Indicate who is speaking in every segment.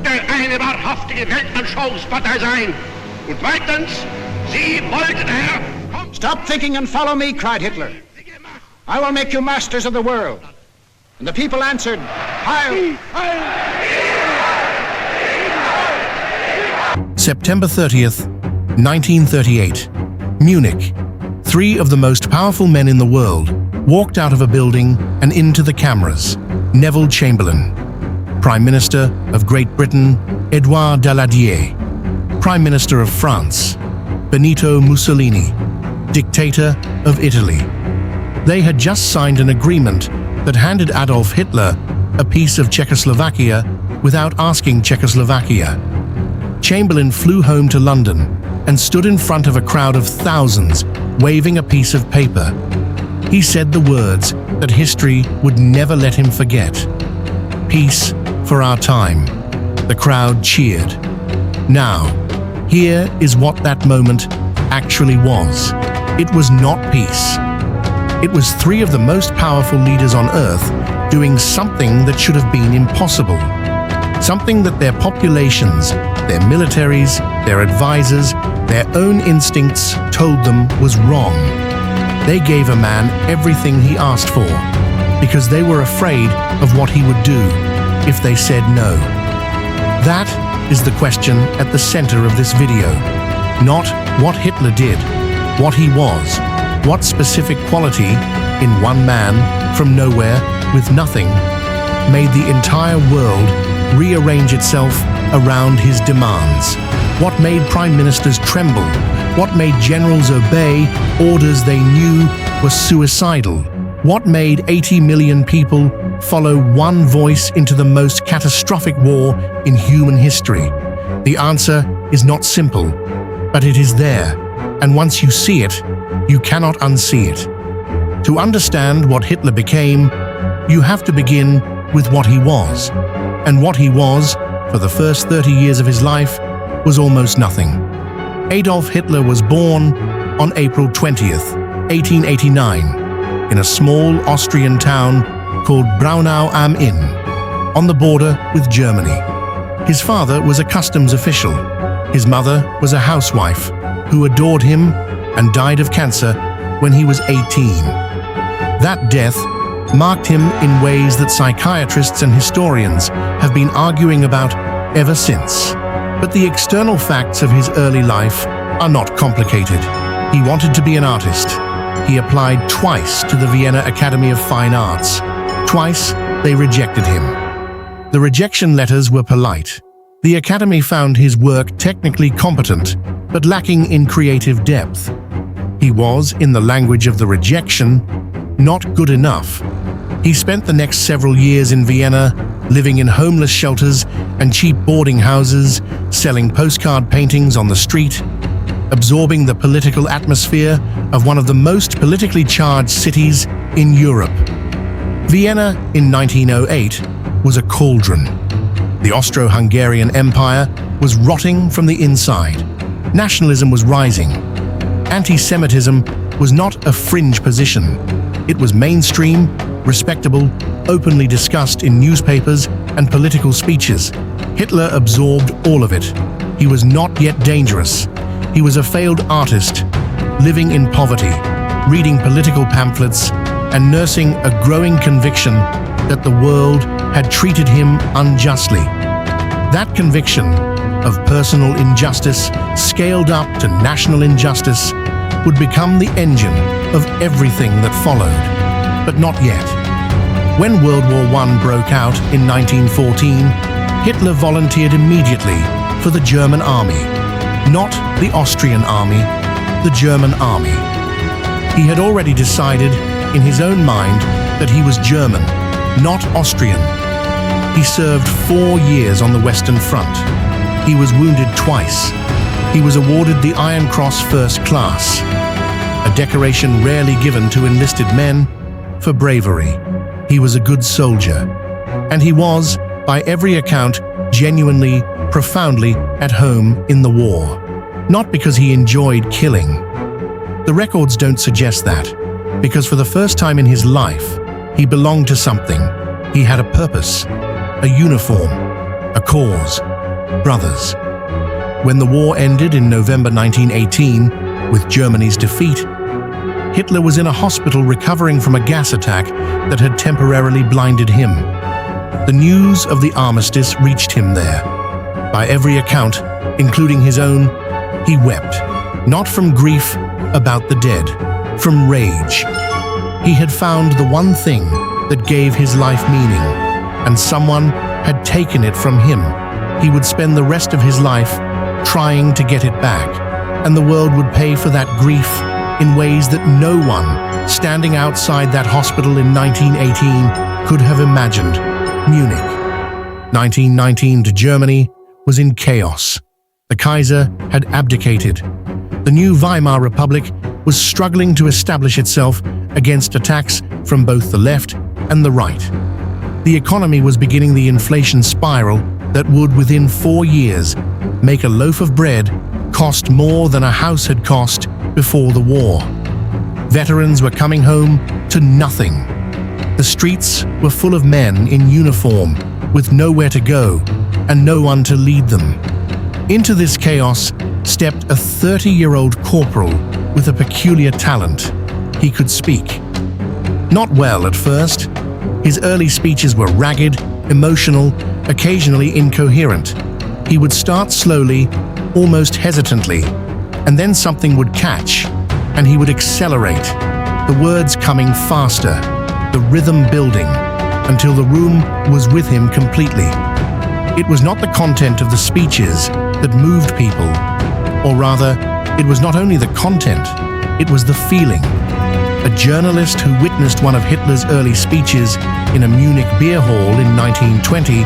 Speaker 1: durfte eine wahrhaftige Weltanschauungspartei sein. Und zweitens, Sie wollten, Herr...
Speaker 2: Stop thinking and follow me, cried Hitler. I will make you masters of the world. And the people answered, Heil!
Speaker 3: September 30th, 1938. Munich. 3 of the most powerful men in the world walked out of a building and into the cameras. Neville Chamberlain, Prime Minister of Great Britain, Édouard Daladier, Prime Minister of France, Benito Mussolini, Dictator of Italy. They had just signed an agreement that handed Adolf Hitler a piece of Czechoslovakia without asking Czechoslovakia. Chamberlain flew home to London and stood in front of a crowd of thousands, waving a piece of paper. He said the words that history would never let him forget. Peace for our time. The crowd cheered. Now, here is what that moment actually was. It was not peace. It was 3 of the most powerful leaders on earth doing something that should have been impossible. Something that their populations, their militaries, their advisors, their own instincts told them was wrong. They gave a man everything he asked for because they were afraid of what he would do if they said no. That is the question at the center of this video. Not what Hitler did, what he was, what specific quality in one man from nowhere with nothing made the entire world rearrange itself around his demands. What made prime ministers tremble? What made generals obey orders they knew were suicidal? What made 80 million people follow one voice into the most catastrophic war in human history? The answer is not simple, but it is there, and once you see it, you cannot unsee it. To understand what Hitler became, you have to begin with what he was. And what he was, for the first 30 years of his life, was almost nothing. Adolf Hitler was born on April 20th, 1889, in a small Austrian town called Braunau am Inn, on the border with Germany. His father was a customs official. His mother was a housewife who adored him and died of cancer when he was 18. That death marked him in ways that psychiatrists and historians have been arguing about ever since. But the external facts of his early life are not complicated. He wanted to be an artist. He applied twice to the Vienna Academy of Fine Arts. Twice, they rejected him. The rejection letters were polite. The Academy found his work technically competent, but lacking in creative depth. He was, in the language of the rejection, not good enough. He spent the next several years in Vienna, living in homeless shelters and cheap boarding houses, selling postcard paintings on the street, absorbing the political atmosphere of one of the most politically charged cities in Europe. Vienna in 1908 was a cauldron. The Austro-Hungarian Empire was rotting from the inside. Nationalism was rising. Anti-Semitism was not a fringe position. It was mainstream, respectable, openly discussed in newspapers and political speeches. Hitler absorbed all of it. He was not yet dangerous. He was a failed artist, living in poverty, reading political pamphlets, and nursing a growing conviction that the world had treated him unjustly. That conviction of personal injustice scaled up to national injustice would become the engine of everything that followed, but not yet. When World War I broke out in 1914, Hitler volunteered immediately for the German army. Not the Austrian army, the German army. He had already decided in his own mind that he was German, not Austrian. He served 4 years on the Western Front. He was wounded twice. He was awarded the Iron Cross First Class, a decoration rarely given to enlisted men for bravery. He was a good soldier, and he was, by every account, genuinely, profoundly at home in the war. Not because he enjoyed killing. The records don't suggest that, because for the first time in his life, he belonged to something. He had a purpose, a uniform, a cause, brothers. When the war ended in November 1918, with Germany's defeat, Hitler was in a hospital recovering from a gas attack that had temporarily blinded him. The news of the armistice reached him there. By every account, including his own, he wept, not from grief about the dead, from rage. He had found the one thing that gave his life meaning, and someone had taken it from him. He would spend the rest of his life trying to get it back, and the world would pay for that grief in ways that no one standing outside that hospital in 1918 could have imagined. Munich, 1919 to Germany, was in chaos. The Kaiser had abdicated. The new Weimar Republic was struggling to establish itself against attacks from both the left and the right. The economy was beginning the inflation spiral that would, within 4 years, make a loaf of bread cost more than a house had cost before the war. Veterans were coming home to nothing. The streets were full of men in uniform, with nowhere to go and no one to lead them. Into this chaos stepped a 30-year-old corporal with a peculiar talent. He could speak. Not well at first. His early speeches were ragged, emotional, occasionally incoherent. He would start slowly, almost hesitantly, and then something would catch, and he would accelerate, the words coming faster, the rhythm building, until the room was with him completely. It was not the content of the speeches that moved people, or rather, it was not only the content, it was the feeling. A journalist who witnessed one of Hitler's early speeches in a Munich beer hall in 1920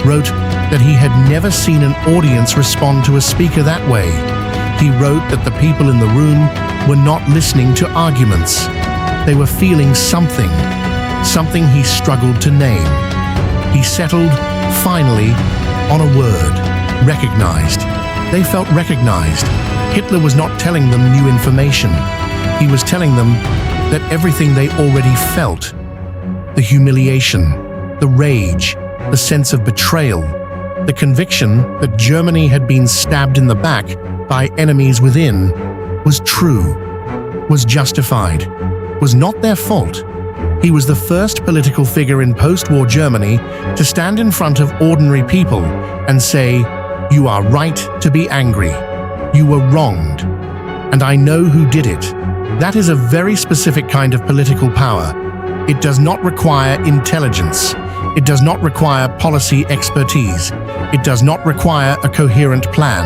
Speaker 3: wrote that he had never seen an audience respond to a speaker that way. He wrote that the people in the room were not listening to arguments. They were feeling something he struggled to name. He settled, finally, on a word: recognized. They felt recognized. Hitler was not telling them new information. He was telling them that everything they already felt, the humiliation, the rage, the sense of betrayal, the conviction that Germany had been stabbed in the back by enemies within, was true, was justified, was not their fault. He was the first political figure in post-war Germany to stand in front of ordinary people and say, "You are right to be angry. You were wronged. And I know who did it." That is a very specific kind of political power. It does not require intelligence. It does not require policy expertise. It does not require a coherent plan.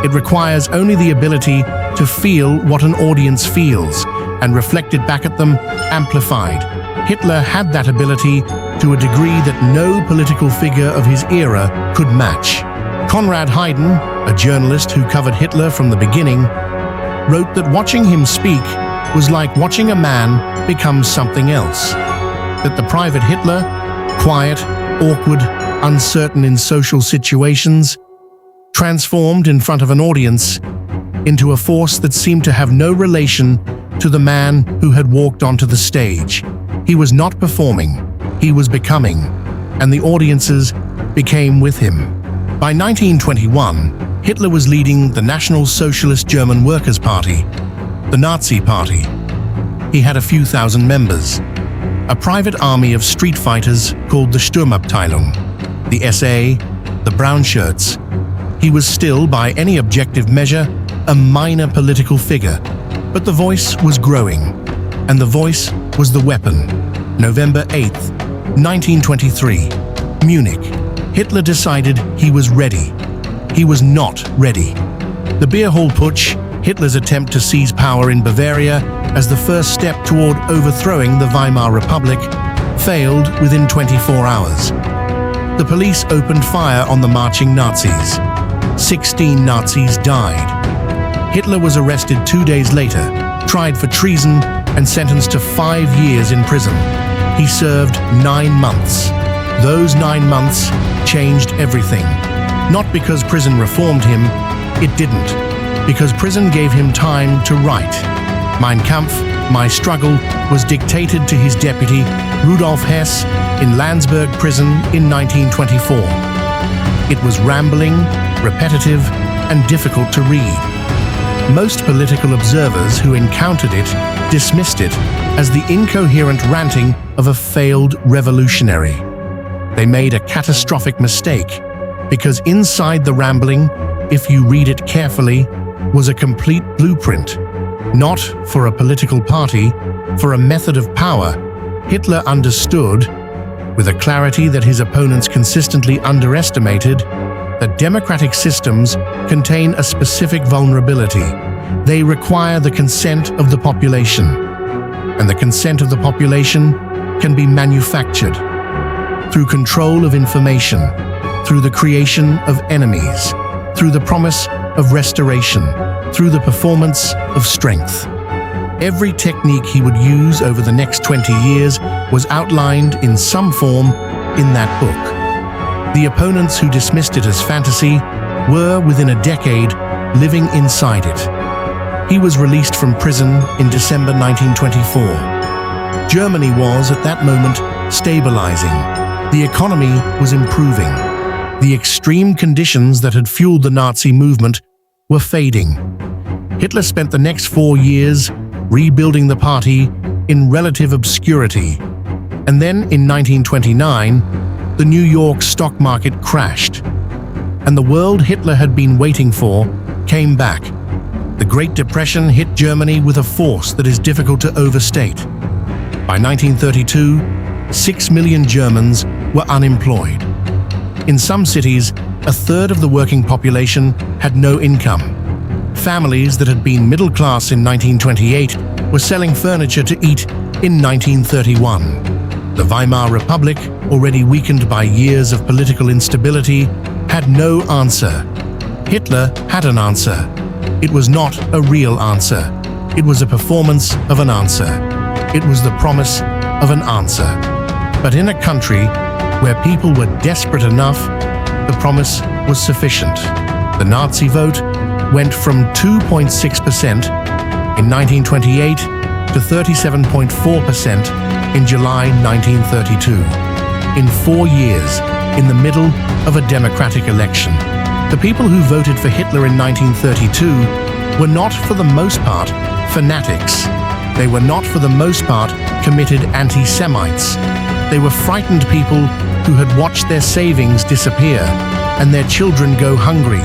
Speaker 3: It requires only the ability to feel what an audience feels and reflect it back at them, amplified. Hitler had that ability to a degree that no political figure of his era could match. Conrad Hayden, a journalist who covered Hitler from the beginning, wrote that watching him speak was like watching a man become something else. That the private Hitler, quiet, awkward, uncertain in social situations, transformed in front of an audience into a force that seemed to have no relation to the man who had walked onto the stage. He was not performing, he was becoming, and the audiences became with him. By 1921, Hitler was leading the National Socialist German Workers' Party, the Nazi Party. He had a few thousand members, a private army of street fighters called the Sturmabteilung, the SA, the Brown Shirts. He was still, by any objective measure, a minor political figure, but the voice was growing, and the voice was the weapon. November 8th, 1923, Munich. Hitler decided he was ready. He was not ready. The beer hall putsch, Hitler's attempt to seize power in Bavaria as the first step toward overthrowing the Weimar Republic, failed within 24 hours. The police opened fire on the marching Nazis. 16 Nazis died. Hitler was arrested 2 days later, tried for treason, and sentenced to 5 years in prison. He served 9 months. Those 9 months changed everything. Not because prison reformed him, it didn't. Because prison gave him time to write. Mein Kampf, My Struggle, was dictated to his deputy, Rudolf Hess, in Landsberg prison in 1924. It was rambling, repetitive, and difficult to read. Most political observers who encountered it dismissed it as the incoherent ranting of a failed revolutionary. They made a catastrophic mistake, because inside the rambling, if you read it carefully, was a complete blueprint, not for a political party, for a method of power. Hitler understood, with a clarity that his opponents consistently underestimated, that democratic systems contain a specific vulnerability. They require the consent of the population, and the consent of the population can be manufactured through control of information, through the creation of enemies, through the promise of restoration, through the performance of strength. Every technique he would use over the next 20 years was outlined in some form in that book. The opponents who dismissed it as fantasy were, within a decade, living inside it. He was released from prison in December 1924. Germany was, at that moment, stabilizing. The economy was improving. The extreme conditions that had fueled the Nazi movement were fading. Hitler spent the next 4 years rebuilding the party in relative obscurity. And then, in 1929, the New York stock market crashed, and the world Hitler had been waiting for came back. The Great Depression hit Germany with a force that is difficult to overstate. By 1932, 6 million Germans were unemployed. In some cities, a third of the working population had no income. Families that had been middle class in 1928 were selling furniture to eat in 1931. The Weimar Republic, already weakened by years of political instability, had no answer. Hitler had an answer. It was not a real answer. It was a performance of an answer. It was the promise of an answer. But in a country where people were desperate enough, the promise was sufficient. The Nazi vote went from 2.6% in 1928 to 37.4% in July 1932. In 4 years, in the middle of a democratic election. The people who voted for Hitler in 1932 were not, for the most part, fanatics. They were not, for the most part, committed anti-Semites. They were frightened people who had watched their savings disappear and their children go hungry.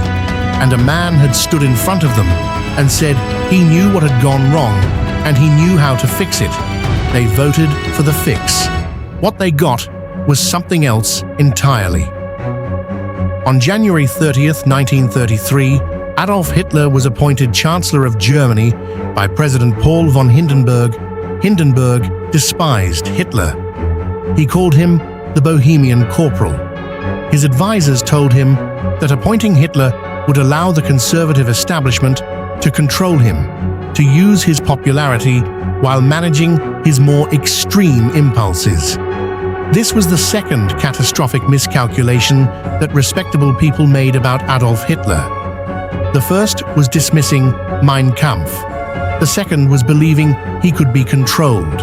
Speaker 3: And a man had stood in front of them and said he knew what had gone wrong and he knew how to fix it. They voted for the fix. What they got was something else entirely. On January 30th, 1933, Adolf Hitler was appointed Chancellor of Germany by President Paul von Hindenburg. Hindenburg despised Hitler. He called him the Bohemian Corporal. His advisors told him that appointing Hitler would allow the conservative establishment to control him, to use his popularity while managing his more extreme impulses. This was the second catastrophic miscalculation that respectable people made about Adolf Hitler. The first was dismissing Mein Kampf. The second was believing he could be controlled.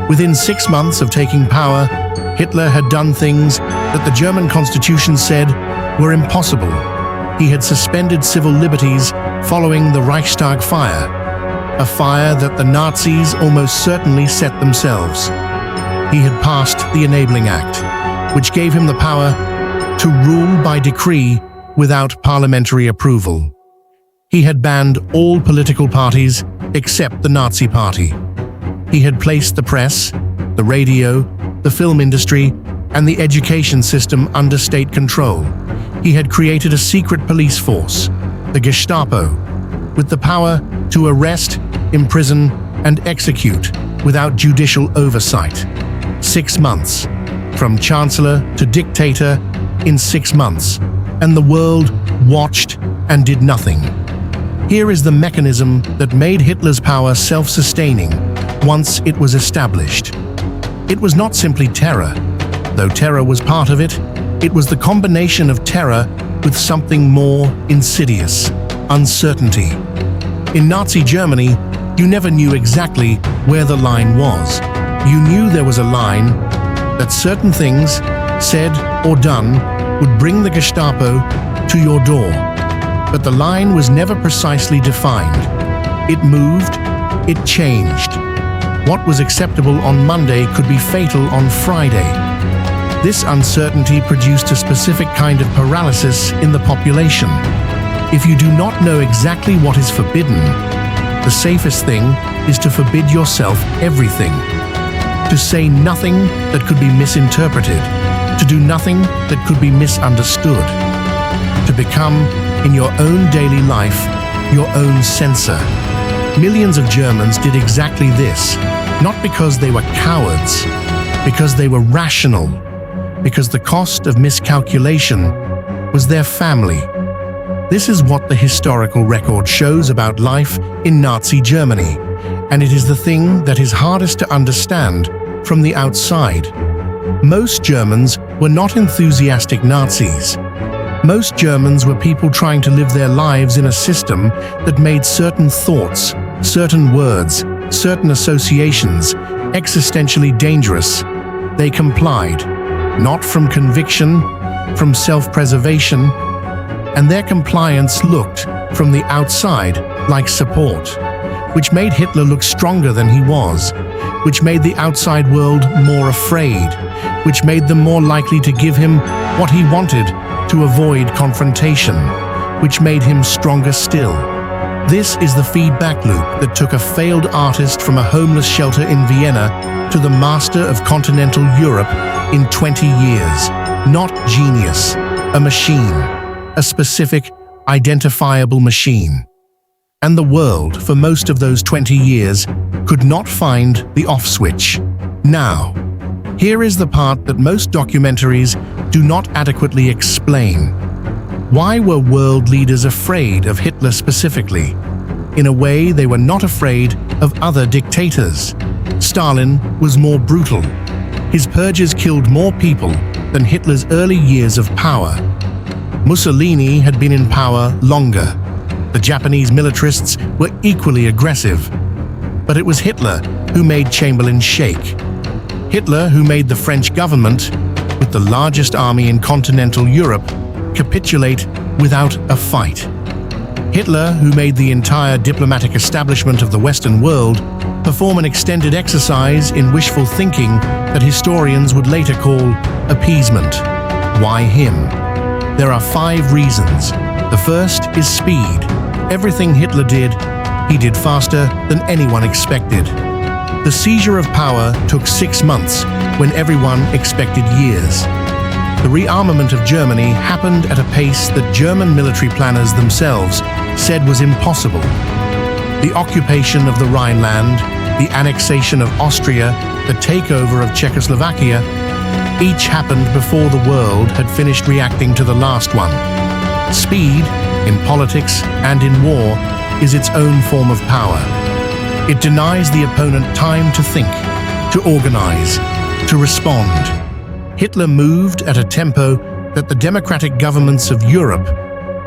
Speaker 3: Within 6 months of taking power, Hitler had done things that the German constitution said were impossible. He had suspended civil liberties following the Reichstag fire, a fire that the Nazis almost certainly set themselves. He had passed the Enabling Act, which gave him the power to rule by decree without parliamentary approval. He had banned all political parties except the Nazi Party. He had placed the press, the radio, the film industry, and the education system under state control. He had created a secret police force, the Gestapo, with the power to arrest, imprison, and execute without judicial oversight. 6 months, from chancellor to dictator in 6 months, and the world watched and did nothing. Here is the mechanism that made Hitler's power self-sustaining once it was established. It was not simply terror. Though terror was part of it, it was the combination of terror with something more insidious: uncertainty. In Nazi Germany, you never knew exactly where the line was. You knew there was a line, that certain things, said or done, would bring the Gestapo to your door. But the line was never precisely defined. It moved, it changed. What was acceptable on Monday could be fatal on Friday. This uncertainty produced a specific kind of paralysis in the population. If you do not know exactly what is forbidden, the safest thing is to forbid yourself everything. To say nothing that could be misinterpreted, to do nothing that could be misunderstood. To become, in your own daily life, your own censor. Millions of Germans did exactly this, not because they were cowards, because they were rational, because the cost of miscalculation was their family. This is what the historical record shows about life in Nazi Germany, and it is the thing that is hardest to understand from the outside. Most Germans were not enthusiastic Nazis. Most Germans were people trying to live their lives in a system that made certain thoughts, certain words, certain associations existentially dangerous. They complied, not from conviction, from self-preservation, and their compliance looked, from the outside, like support, which made Hitler look stronger than he was, which made the outside world more afraid, which made them more likely to give him what he wanted to avoid confrontation, which made him stronger still. This is the feedback loop that took a failed artist from a homeless shelter in Vienna to the master of continental Europe in 20 years. Not genius, a machine, a specific, identifiable machine. And the world, for most of those 20 years, could not find the off switch. Now, here is the part that most documentaries do not adequately explain. Why were world leaders afraid of Hitler specifically? In a way, they were not afraid of other dictators. Stalin was more brutal. His purges killed more people than Hitler's early years of power. Mussolini had been in power longer. The Japanese militarists were equally aggressive. But it was Hitler who made Chamberlain shake. Hitler who made the French government, with the largest army in continental Europe, capitulate without a fight. Hitler who made the entire diplomatic establishment of the Western world perform an extended exercise in wishful thinking that historians would later call appeasement. Why him? There are 5 reasons. The first is speed. Everything Hitler did, he did faster than anyone expected. The seizure of power took 6 months when everyone expected years. The rearmament of Germany happened at a pace that German military planners themselves said was impossible. The occupation of the Rhineland, the annexation of Austria, the takeover of Czechoslovakia, each happened before the world had finished reacting to the last one. Speed, in politics and in war, is its own form of power. It denies the opponent time to think, to organize, to respond. Hitler moved at a tempo that the democratic governments of Europe,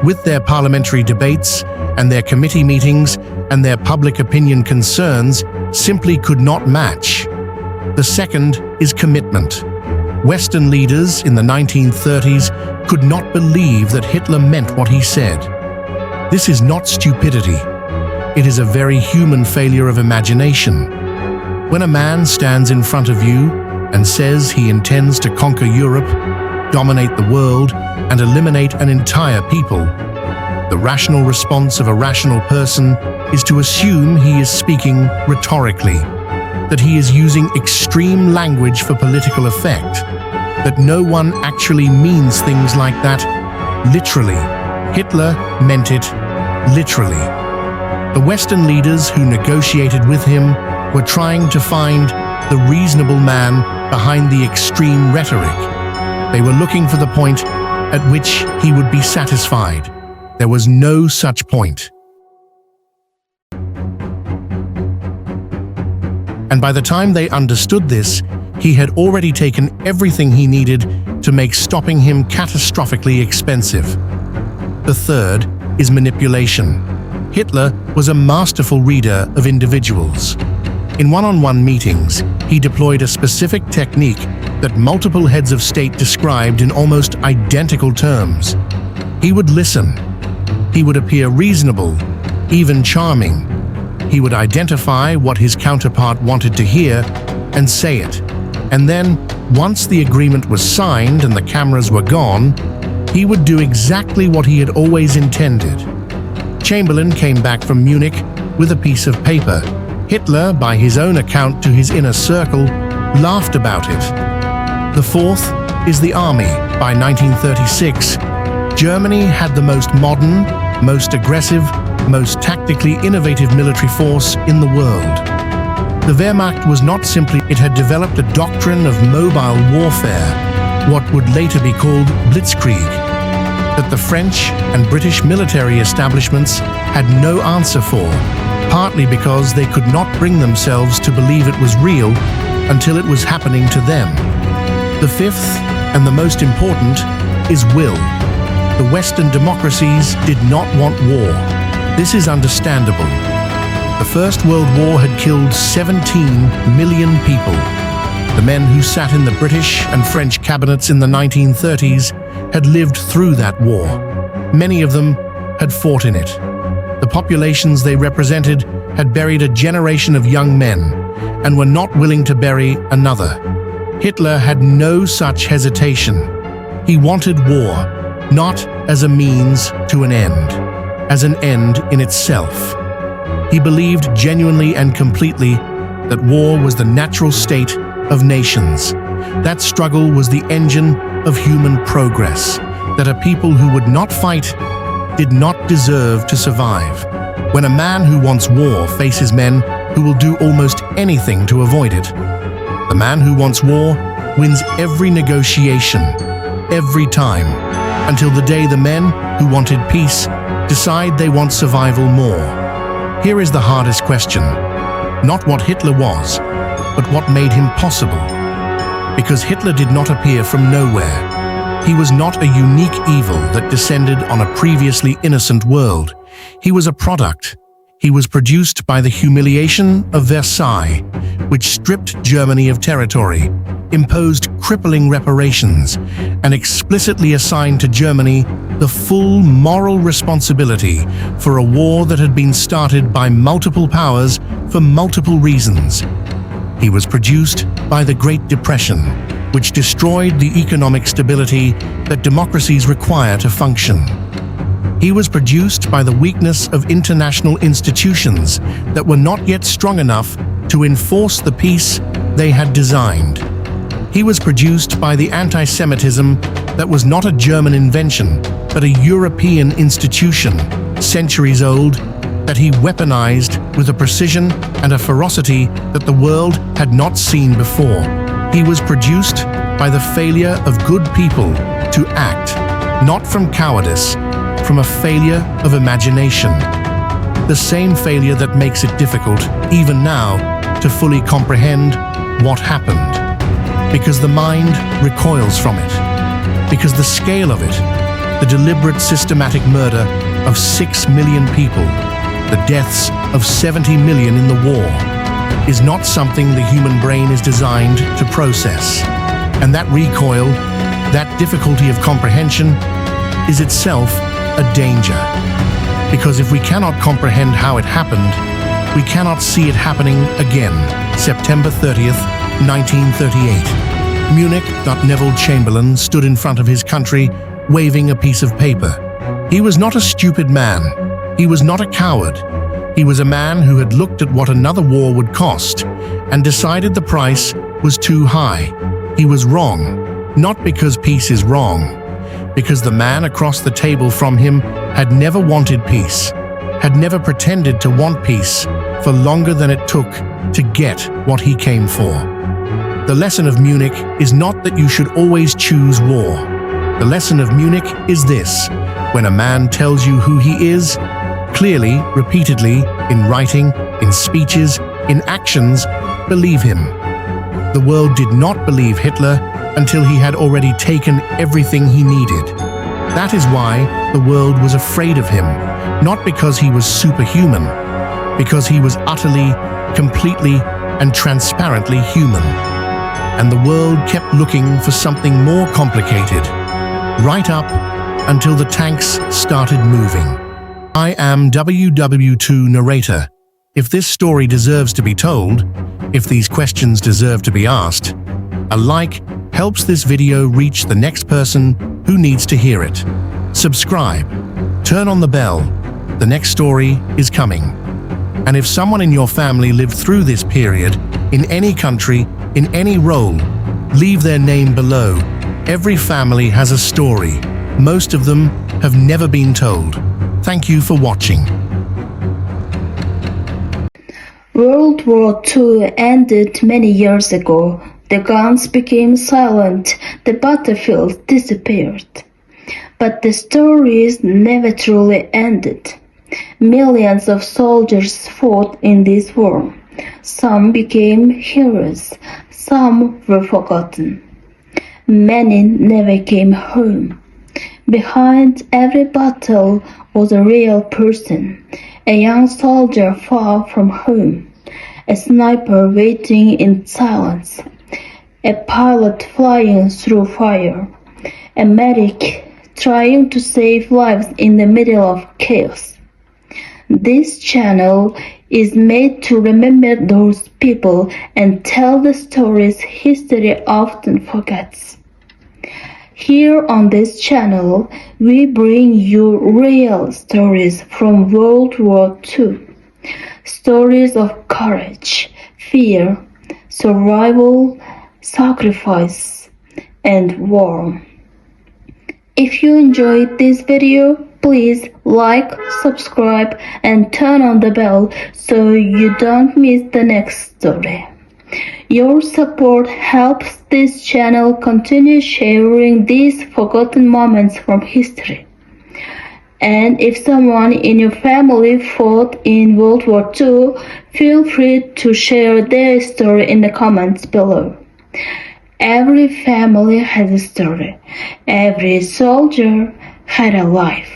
Speaker 3: with their parliamentary debates and their committee meetings and their public opinion concerns, simply could not match. The second is commitment. Western leaders in the 1930s could not believe that Hitler meant what he said. This is not stupidity. It is a very human failure of imagination. When a man stands in front of you and says he intends to conquer Europe, dominate the world, and eliminate an entire people, the rational response of a rational person is to assume he is speaking rhetorically, that he is using extreme language for political effect, that no one actually means things like that literally. Hitler meant it literally. The Western leaders who negotiated with him were trying to find the reasonable man behind the extreme rhetoric. They were looking for the point at which he would be satisfied. There was no such point. And by the time they understood this, he had already taken everything he needed to make stopping him catastrophically expensive. The third is manipulation. Hitler was a masterful reader of individuals. In one-on-one meetings, he deployed a specific technique that multiple heads of state described in almost identical terms. He would listen. He would appear reasonable, even charming. He would identify what his counterpart wanted to hear and say it. And then, once the agreement was signed and the cameras were gone, he would do exactly what he had always intended. Chamberlain came back from Munich with a piece of paper. Hitler, by his own account to his inner circle, laughed about it. The fourth is the army. By 1936, Germany had the most modern, most aggressive, most tactically innovative military force in the world. The Wehrmacht was not simply, it had developed a doctrine of mobile warfare, what would later be called blitzkrieg, that the French and British military establishments had no answer for, partly because they could not bring themselves to believe it was real until it was happening to them. The fifth, and the most important, is will. The Western democracies did not want war. This is understandable. The First World War had killed 17 million people. The men who sat in the British and French cabinets in the 1930s had lived through that war. Many of them had fought in it. The populations they represented had buried a generation of young men and were not willing to bury another. Hitler had no such hesitation. He wanted war, not as a means to an end, as an end in itself. He believed genuinely and completely that war was the natural state of nations. That struggle was the engine of human progress, that a people who would not fight did not deserve to survive. When a man who wants war faces men who will do almost anything to avoid it, the man who wants war wins every negotiation, every time, until the day the men who wanted peace decide they want survival more. Here is the hardest question. Not what Hitler was, but what made him possible. Because Hitler did not appear from nowhere. He was not a unique evil that descended on a previously innocent world. He was a product. He was produced by the humiliation of Versailles, which stripped Germany of territory, imposed crippling reparations, and explicitly assigned to Germany the full moral responsibility for a war that had been started by multiple powers for multiple reasons. He was produced by the Great Depression, which destroyed the economic stability that democracies require to function. He was produced by the weakness of international institutions that were not yet strong enough to enforce the peace they had designed. He was produced by the anti-Semitism that was not a German invention, but a European institution, centuries old, that he weaponized with a precision and a ferocity that the world had not seen before. He was produced by the failure of good people to act, not from cowardice, from a failure of imagination. The same failure that makes it difficult, even now, to fully comprehend what happened. Because the mind recoils from it. Because the scale of it, the deliberate systematic murder of 6 million people, the deaths of 70 million in the war, is not something the human brain is designed to process. And that recoil, that difficulty of comprehension, is itself a danger. Because if we cannot comprehend how it happened, we cannot see it happening again. September 30th, 1938. Munich. Neville Chamberlain stood in front of his country, waving a piece of paper. He was not a stupid man. He was not a coward. He was a man who had looked at what another war would cost and decided the price was too high. He was wrong, not because peace is wrong, because the man across the table from him had never wanted peace, had never pretended to want peace for longer than it took to get what he came for. The lesson of Munich is not that you should always choose war. The lesson of Munich is this: when a man tells you who he is, clearly, repeatedly, in writing, in speeches, in actions, believe him. The world did not believe Hitler until he had already taken everything he needed. That is why the world was afraid of him, not because he was superhuman, because he was utterly, completely, and transparently human. and the world kept looking for something more complicated, right up until the tanks started moving. I am WW2 Narrator. If this story deserves to be told, if these questions deserve to be asked, a like helps this video reach the next person who needs to hear it. Subscribe, turn on the bell, the next story is coming. And if someone in your family lived through this period, in any country, in any role, leave their name below. Every family has a story. Most of them have never been told. Thank you for watching.
Speaker 4: World War II ended many years ago. The guns became silent, the battlefield disappeared. But the stories never truly ended. Millions of soldiers fought in this war. Some became heroes, some were forgotten. Many never came home. Behind every battle was a real person, a young soldier far from home, a sniper waiting in silence, a pilot flying through fire, a medic trying to save lives in the middle of chaos. This channel is made to remember those people and tell the stories history often forgets. Here on this channel, we bring you real stories from World War II. Stories of courage, fear, survival, sacrifice, and war. If you enjoyed this video, please like, subscribe, and turn on the bell so you don't miss the next story. Your support helps this channel continue sharing these forgotten moments from history. And if someone in your family fought in World War II, feel free to share their story in the comments below. Every family has a story. Every soldier had a life.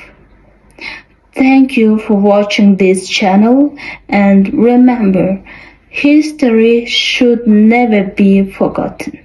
Speaker 4: Thank you for watching this channel, and remember, history should never be forgotten.